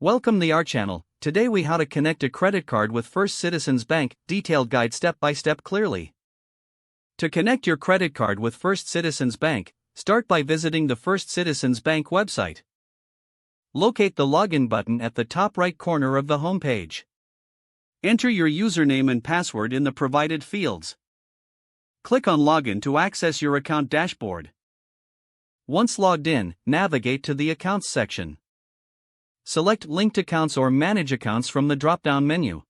Welcome to our channel. Today we how to connect a credit card with First Citizens Bank, detailed guide step by step clearly. To connect your credit card with First Citizens Bank, start by visiting the First Citizens Bank website. Locate the login button at the top right corner of the home page. Enter your username and password in the provided fields. Click on Login to access your account dashboard. Once logged in, navigate to the Accounts section. Select Linked Accounts or Manage Accounts from the drop-down menu.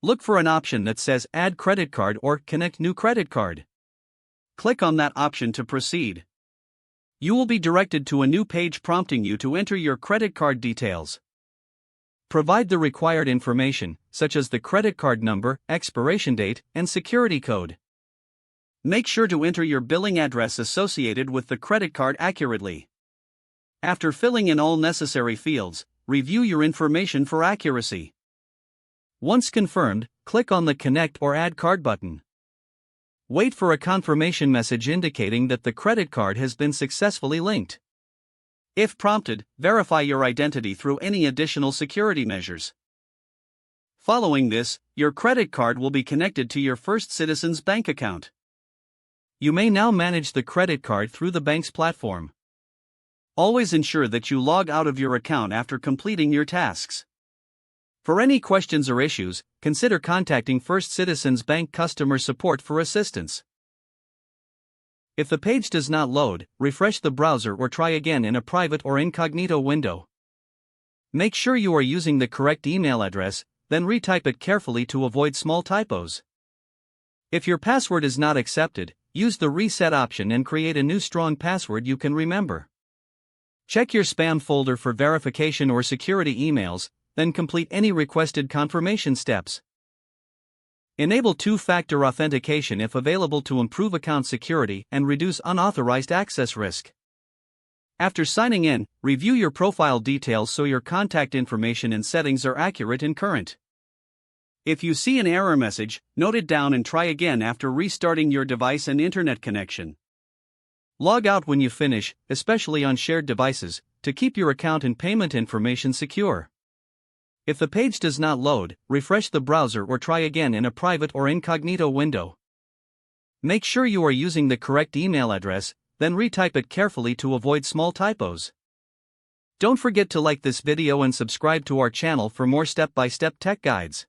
Look for an option that says Add Credit Card or Connect New Credit Card. Click on that option to proceed. You will be directed to a new page prompting you to enter your credit card details. Provide the required information, such as the credit card number, expiration date, and security code. Make sure to enter your billing address associated with the credit card accurately. After filling in all necessary fields, review your information for accuracy. Once confirmed, click on the Connect or Add Card button. Wait for a confirmation message indicating that the credit card has been successfully linked. If prompted, verify your identity through any additional security measures. Following this, your credit card will be connected to your First Citizens Bank account. You may now manage the credit card through the bank's platform. Always ensure that you log out of your account after completing your tasks. For any questions or issues, consider contacting First Citizens Bank customer support for assistance. If the page does not load, refresh the browser or try again in a private or incognito window. Make sure you are using the correct email address, then retype it carefully to avoid small typos. If your password is not accepted, use the reset option and create a new strong password you can remember. Check your spam folder for verification or security emails, then complete any requested confirmation steps. Enable two-factor authentication if available to improve account security and reduce unauthorized access risk. After signing in, review your profile details so your contact information and settings are accurate and current. If you see an error message, note it down and try again after restarting your device and internet connection. Log out when you finish, especially on shared devices, to keep your account and payment information secure. If the page does not load, refresh the browser or try again in a private or incognito window. Make sure you are using the correct email address, then retype it carefully to avoid small typos. Don't forget to like this video and subscribe to our channel for more step-by-step tech guides.